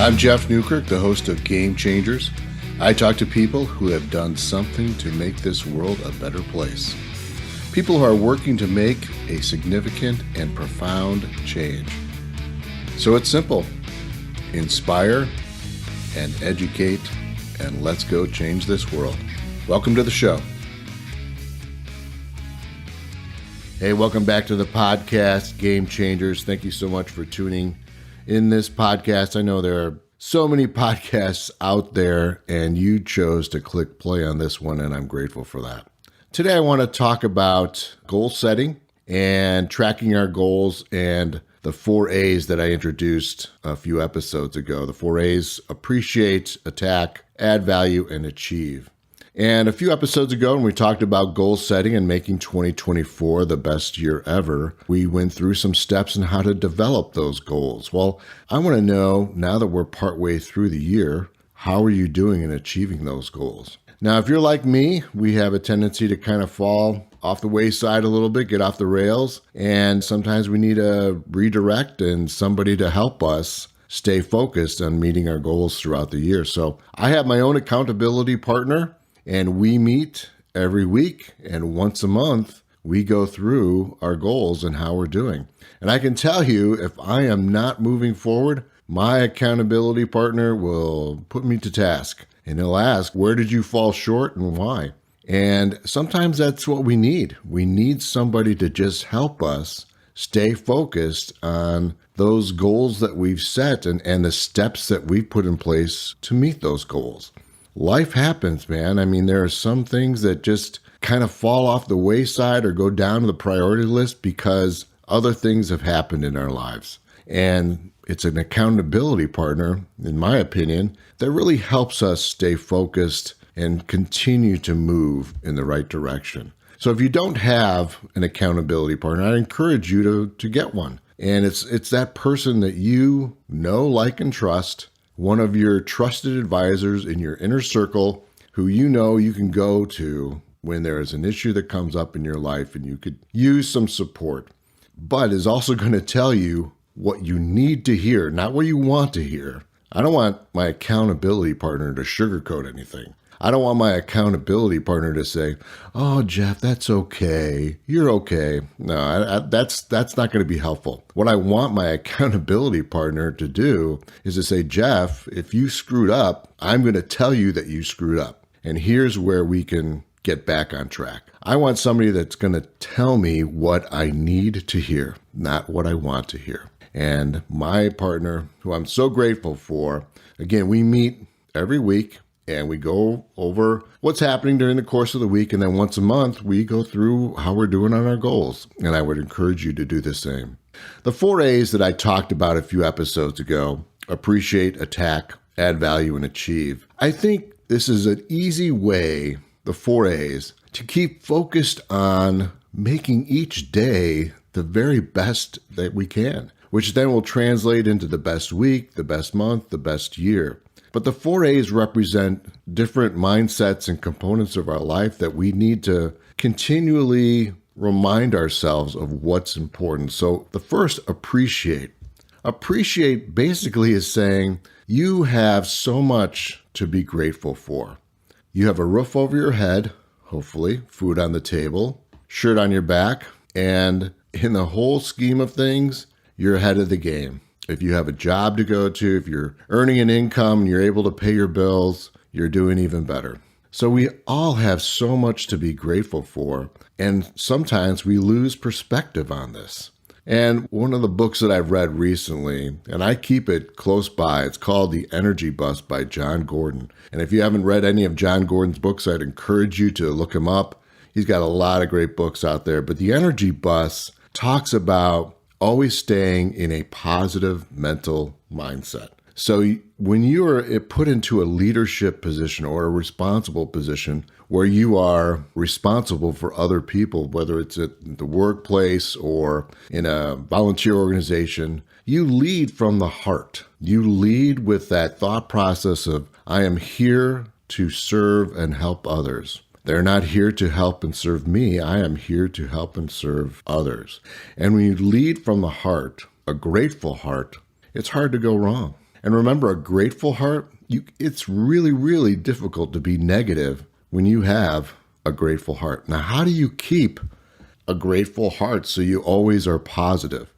I'm Jeff Newkirk, the host of Game Changers. I talk to people who have done something to make this world a better place. People who are working to make a significant and profound change. So it's simple. Inspire and educate, and let's go change this world. Welcome to the show. Hey, welcome back to the podcast, Game Changers. Thank you so much for tuning in this podcast. I know there are so many podcasts out there, and you chose to click play on this one, and I'm grateful for that. Today, I want to talk about goal setting and tracking our goals and the 4 A's that I introduced a few episodes ago. The 4 A's: appreciate, attack, add value, and achieve. And a few episodes ago, when we talked about goal setting and making 2024 the best year ever, we went through some steps on how to develop those goals. Well, I want to know, now that we're partway through the year, how are you doing in achieving those goals? Now, if you're like me, we have a tendency to kind of fall off the wayside a little bit, get off the rails, and sometimes we need a redirect and somebody to help us stay focused on meeting our goals throughout the year. So I have my own accountability partner, and we meet every week, and once a month, we go through our goals and how we're doing. And I can tell you, if I am not moving forward, my accountability partner will put me to task. And he'll ask, where did you fall short and why? And sometimes that's what we need. We need somebody to just help us stay focused on those goals that we've set and the steps that we've put in place to meet those goals. Life happens, man. I mean, there are some things that just kind of fall off the wayside or go down to the priority list because other things have happened in our lives. And it's an accountability partner, in my opinion, that really helps us stay focused and continue to move in the right direction. So if you don't have an accountability partner, I encourage you to get one. And it's that person that you know, like, and trust, one of your trusted advisors in your inner circle who you know you can go to when there is an issue that comes up in your life and you could use some support, but is also going to tell you what you need to hear, not what you want to hear. I don't want my accountability partner to sugarcoat anything. I don't want my accountability partner to say, oh, Jeff, that's okay. You're okay. No, that's not going to be helpful. What I want my accountability partner to do is to say, Jeff, if you screwed up, I'm going to tell you that you screwed up. And here's where we can get back on track. I want somebody that's going to tell me what I need to hear, not what I want to hear. And my partner, who I'm so grateful for, again, we meet every week and we go over what's happening during the course of the week. And then once a month, we go through how we're doing on our goals. And I would encourage you to do the same. The 4 A's that I talked about a few episodes ago: appreciate, attack, add value, and achieve. I think this is an easy way, the 4 A's, to keep focused on making each day the very best that we can, which then will translate into the best week, the best month, the best year. But the 4 A's represent different mindsets and components of our life that we need to continually remind ourselves of what's important. So the first, appreciate. Appreciate basically is saying you have so much to be grateful for. You have a roof over your head, hopefully, food on the table, shirt on your back, and in the whole scheme of things, you're ahead of the game. If you have a job to go to, if you're earning an income and you're able to pay your bills, you're doing even better. So we all have so much to be grateful for, and sometimes we lose perspective on this. And one of the books that I've read recently, and I keep it close by, it's called The Energy Bus by John Gordon. And if you haven't read any of John Gordon's books, I'd encourage you to look him up. He's got a lot of great books out there. But The Energy Bus talks about always staying in a positive mental mindset. So when you are put into a leadership position or a responsible position where you are responsible for other people, whether it's at the workplace or in a volunteer organization, you lead from the heart. You lead with that thought process of, I am here to serve and help others. They're not here to help and serve me. I am here to help and serve others. And when you lead from the heart, a grateful heart, it's hard to go wrong. And remember, a grateful heart, it's really, really difficult to be negative when you have a grateful heart. Now, how do you keep a grateful heart so you always are positive?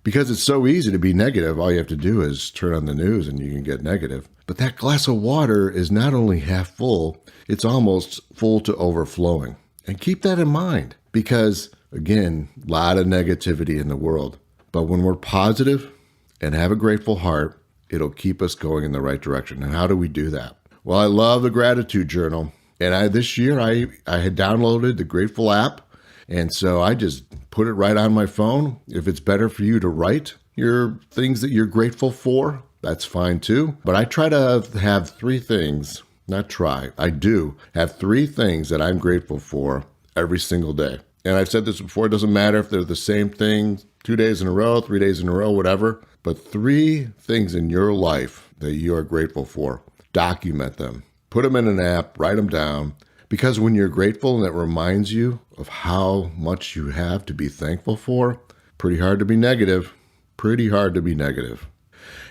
Because it's so easy to be negative. All you have to do is turn on the news and you can get negative. But that glass of water is not only half full, it's almost full to overflowing. And keep that in mind because, again, a lot of negativity in the world. But when we're positive and have a grateful heart, it'll keep us going in the right direction. And how do we do that? Well, I love the gratitude journal. And this year I had downloaded the Grateful app. And so I just put it right on my phone. If it's better for you to write your things that you're grateful for, that's fine too. But I try to have three things, I do have three things that I'm grateful for every single day. And I've said this before, it doesn't matter if they're the same thing 2 days in a row, 3 days in a row, whatever. But three things in your life that you are grateful for, document them. Put them in an app, write them down. Because when you're grateful and it reminds you of how much you have to be thankful for, pretty hard to be negative.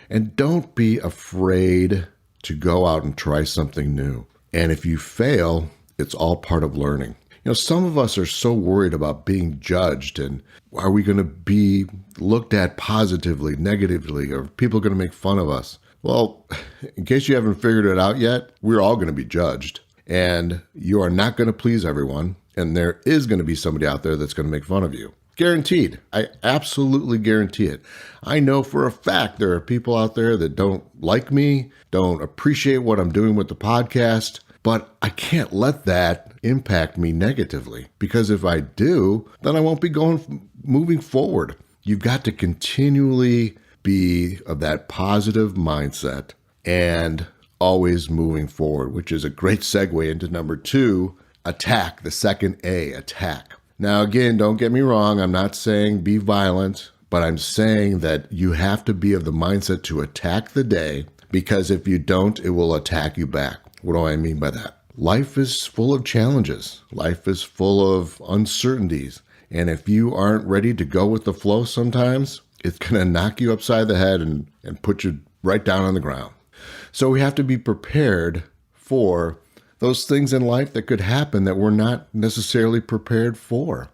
And don't be afraid to go out and try something new. And if you fail, it's all part of learning. Some of us are so worried about being judged and are we going to be looked at positively, negatively, or are people going to make fun of us? Well, in case you haven't figured it out yet, we're all going to be judged. And you are not going to please everyone. And there is going to be somebody out there that's going to make fun of you. Guaranteed. I absolutely guarantee it. I know for a fact there are people out there that don't like me, don't appreciate what I'm doing with the podcast, but I can't let that impact me negatively. Because if I do, then I won't be moving forward. You've got to continually be of that positive mindset and always moving forward, which is a great segue into number 2, attack, the second A, attack. Now, again, don't get me wrong. I'm not saying be violent, but I'm saying that you have to be of the mindset to attack the day because if you don't, it will attack you back. What do I mean by that? Life is full of challenges. Life is full of uncertainties. And if you aren't ready to go with the flow sometimes, it's going to knock you upside the head and put you right down on the ground. So we have to be prepared for those things in life that could happen that we're not necessarily prepared for.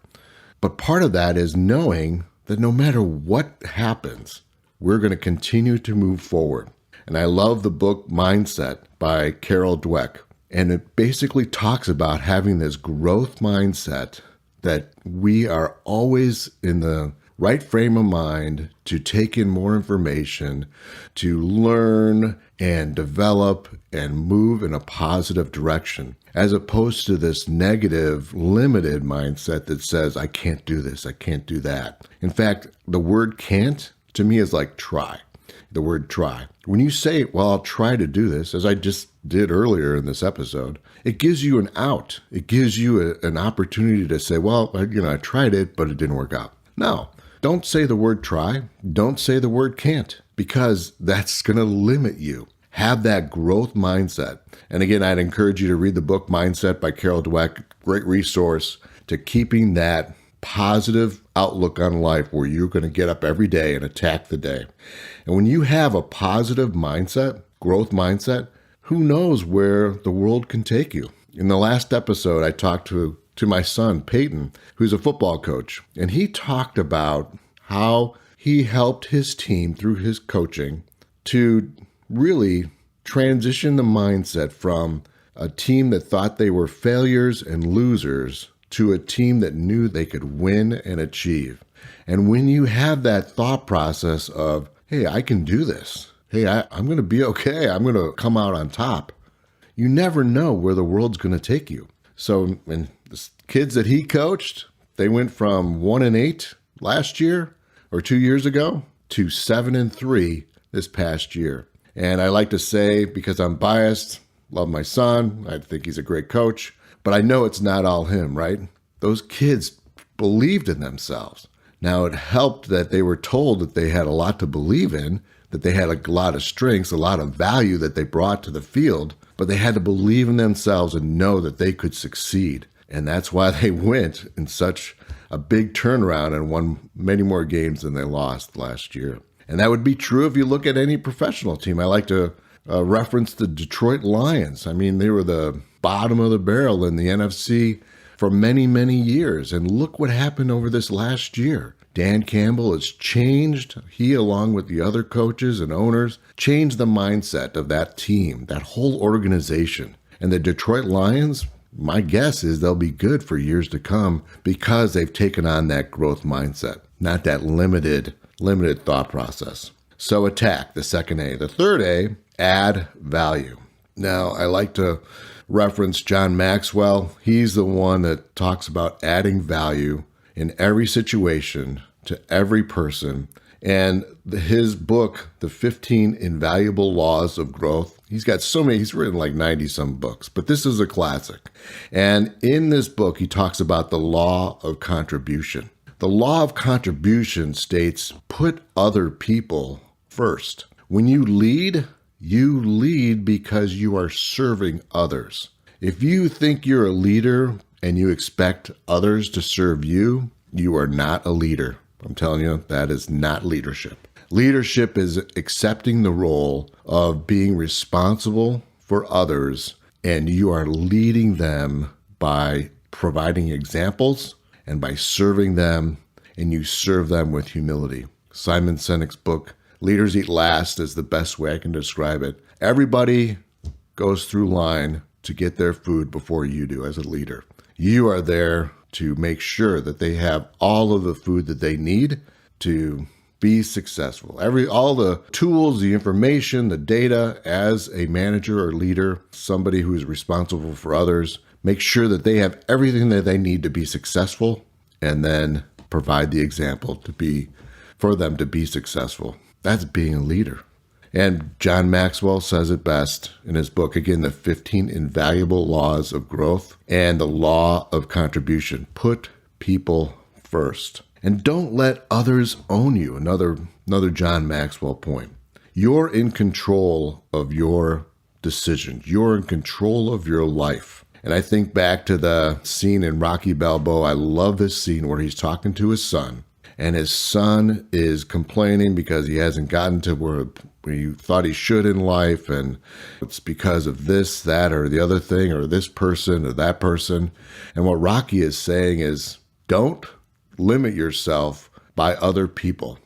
But part of that is knowing that no matter what happens, we're going to continue to move forward. And I love the book Mindset by Carol Dweck. And it basically talks about having this growth mindset that we are always in the right frame of mind to take in more information, to learn and develop and move in a positive direction, as opposed to this negative, limited mindset that says, I can't do this, I can't do that. In fact, the word can't to me is like try. The word try. When you say, well, I'll try to do this, as I just did earlier in this episode, it gives you an out. It gives you an opportunity to say, well, I tried it, but it didn't work out. No, don't say the word try. Don't say the word can't, because that's going to limit you. Have that growth mindset. And again, I'd encourage you to read the book Mindset by Carol Dweck. Great resource to keeping that positive outlook on life where you're going to get up every day and attack the day. And when you have a positive mindset, growth mindset, who knows where the world can take you? In the last episode, I talked to my son, Peyton, who's a football coach, and he talked about how he helped his team through his coaching to really transition the mindset from a team that thought they were failures and losers to a team that knew they could win and achieve. And when you have that thought process of, hey, I can do this. Hey, I'm going to be okay. I'm going to come out on top. You never know where the world's going to take you. So, and the kids that he coached, they went from 1-8 last year or 2 years ago to 7-3 this past year. And I like to say, because I'm biased, love my son, I think he's a great coach, but I know it's not all him, right? Those kids believed in themselves. Now, it helped that they were told that they had a lot to believe in, that they had a lot of strengths, a lot of value that they brought to the field, but they had to believe in themselves and know that they could succeed. And that's why they went in such a big turnaround and won many more games than they lost last year. And that would be true if you look at any professional team. I like to reference the Detroit Lions. I mean, they were the bottom of the barrel in the NFC for many, many years. And look what happened over this last year. Dan Campbell has changed. He, along with the other coaches and owners, changed the mindset of that team, that whole organization. And the Detroit Lions, my guess is they'll be good for years to come because they've taken on that growth mindset, not that limited thought process. So attack, the second A. The third A, add value. Now, I like to reference John Maxwell. He's the one that talks about adding value in every situation to every person. And his book, The 15 Invaluable Laws of Growth, he's written like 90 some books, but this is a classic. And in this book, he talks about the law of contribution. The law of contribution states, put other people first. When you lead because you are serving others. If you think you're a leader and you expect others to serve you, you are not a leader. I'm telling you, that is not leadership. Leadership is accepting the role of being responsible for others, and you are leading them by providing examples and by serving them, and you serve them with humility. Simon Sinek's book, Leaders Eat Last, is the best way I can describe it. Everybody goes through line to get their food before you do as a leader. You are there to make sure that they have all of the food that they need to be successful. All the tools, the information, the data as a manager or leader, somebody who is responsible for others, make sure that they have everything that they need to be successful, and then provide the example for them to be successful. That's being a leader. And John Maxwell says it best in his book, again, The 15 Invaluable Laws of Growth and the Law of Contribution. Put people first. And don't let others own you. Another John Maxwell point. You're in control of your decisions. You're in control of your life. And I think back to the scene in Rocky Balboa. I love this scene where he's talking to his son. And his son is complaining because he hasn't gotten to where he thought he should in life. And it's because of this, that, or the other thing, or this person or that person. And what Rocky is saying is, don't limit yourself by other people.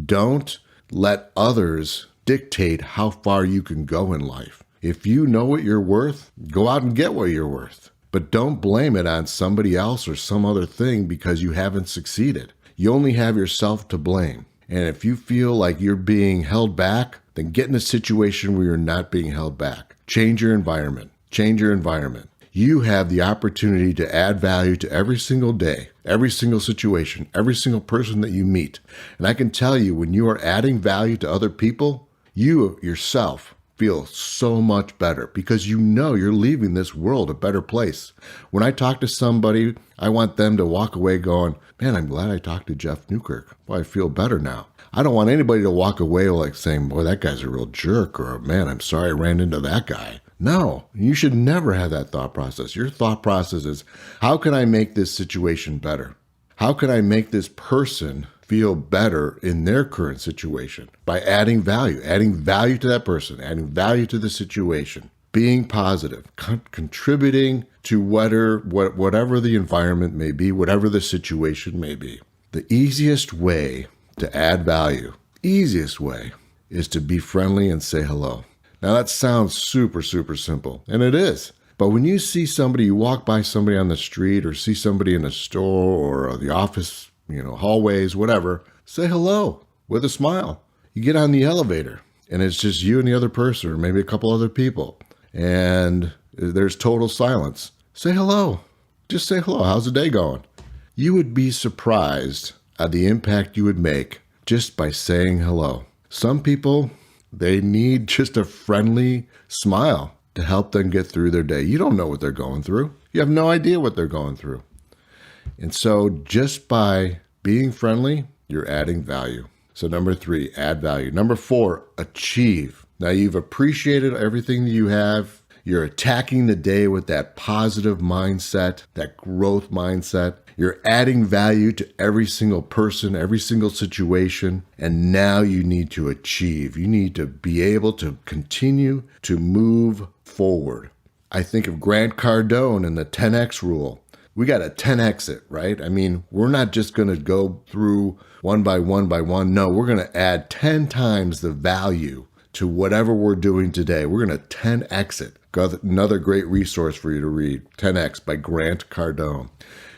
Don't let others dictate how far you can go in life. If you know what you're worth, go out and get what you're worth. But don't blame it on somebody else or some other thing because you haven't succeeded. You only have yourself to blame. And if you feel like you're being held back, then get in a situation where you're not being held back. Change your environment. Change your environment. You have the opportunity to add value to every single day, every single situation, every single person that you meet. And I can tell you, when you are adding value to other people, you yourself feel so much better because you know you're leaving this world a better place. When I talk to somebody, I want them to walk away going, man, I'm glad I talked to Jeff Newkirk. Well, I feel better now. I don't want anybody to walk away like saying, boy, that guy's a real jerk, or man, I'm sorry I ran into that guy. No, you should never have that thought process. Your thought process is, how can I make this situation better? How can I make this person feel better in their current situation? By adding value to that person, adding value to the situation, being positive, contributing to whatever the environment may be, whatever the situation may be. The easiest way to add value, easiest way, is to be friendly and say hello. Now that sounds super, super simple, and it is. But when you see somebody, you walk by somebody on the street or see somebody in a store or the office, hallways, whatever, say hello with a smile. You get on the elevator and it's just you and the other person or maybe a couple other people and there's total silence. Say hello. Just say hello. How's the day going? You would be surprised at the impact you would make just by saying hello. Some people, they need just a friendly smile to help them get through their day. You don't know what they're going through. You have no idea what they're going through. And so just by being friendly, you're adding value. So number 3, add value. Number 4, achieve. Now you've appreciated everything that you have. You're attacking the day with that positive mindset, that growth mindset. You're adding value to every single person, every single situation. And now you need to achieve. You need to be able to continue to move forward. I think of Grant Cardone and the 10X rule. We got to 10X it, right? I mean, we're not just going to go through one by one by one. No, we're going to add 10 times the value to whatever we're doing today. We're going to 10X it. Got another great resource for you to read, 10X by Grant Cardone.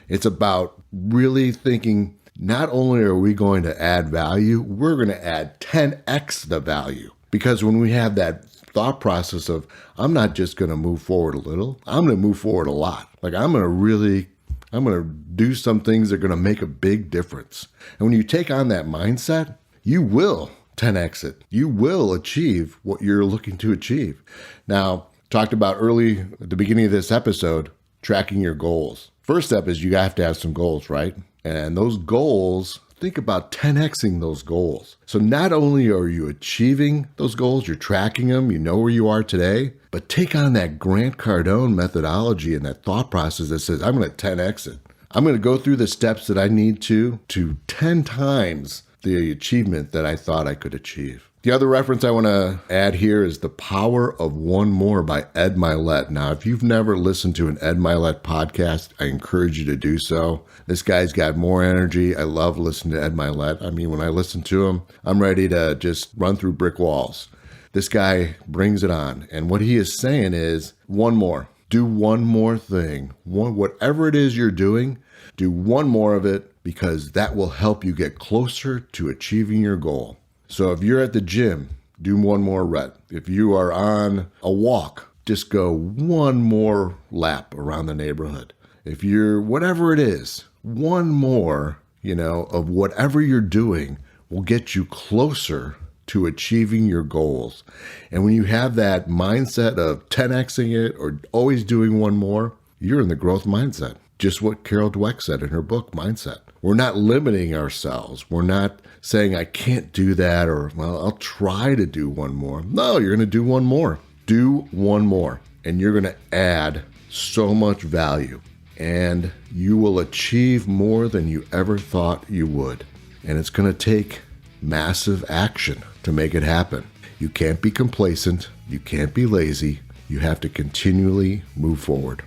It's about really thinking, not only are we going to add value, we're going to add 10X the value. Because when we have that thought process of, I'm not just going to move forward a little, I'm going to move forward a lot. Like I'm going to do some things that are going to make a big difference. And when you take on that mindset, you will 10X it. You will achieve what you're looking to achieve. Now, talked about early at the beginning of this episode, tracking your goals. First step is you have to have some goals, right? And those goals, think about 10Xing those goals. So not only are you achieving those goals, you're tracking them, you know where you are today, but take on that Grant Cardone methodology and that thought process that says, I'm going to 10X it. I'm going to go through the steps that I need to 10 times the achievement that I thought I could achieve. The other reference I want to add here is The Power of One More by Ed Mylett. Now, if you've never listened to an Ed Mylett podcast, I encourage you to do so. This guy's got more energy. I love listening to Ed Mylett. I mean, when I listen to him, I'm ready to just run through brick walls. This guy brings it on. And what he is saying is, one more. Do one more thing. Whatever it is you're doing, do one more of it, because that will help you get closer to achieving your goal. So if you're at the gym, do one more rep. If you are on a walk, just go one more lap around the neighborhood. If you're, whatever it is, one more, of whatever you're doing will get you closer to achieving your goals. And when you have that mindset of 10Xing it or always doing one more, you're in the growth mindset. Just what Carol Dweck said in her book, Mindset. We're not limiting ourselves. We're not saying, I can't do that, or, well, I'll try to do one more. No, you're going to do one more. Do one more. And you're going to add so much value. And you will achieve more than you ever thought you would. And it's going to take massive action to make it happen. You can't be complacent. You can't be lazy. You have to continually move forward.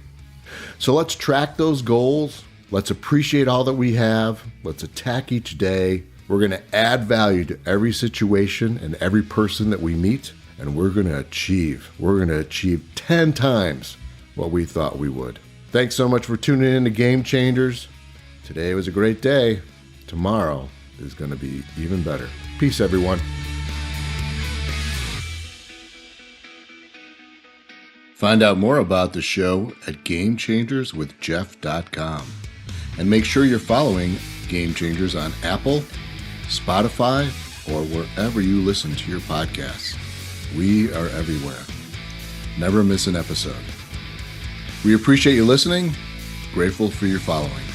So let's track those goals. Let's appreciate all that we have. Let's attack each day. We're going to add value to every situation and every person that we meet, and we're going to achieve. We're going to achieve 10 times what we thought we would. Thanks so much for tuning in to Game Changers. Today was a great day. Tomorrow is going to be even better. Peace, everyone. Find out more about the show at GameChangersWithJeff.com. And make sure you're following Game Changers on Apple, Spotify, or wherever you listen to your podcasts. We are everywhere. Never miss an episode. We appreciate you listening. Grateful for your following.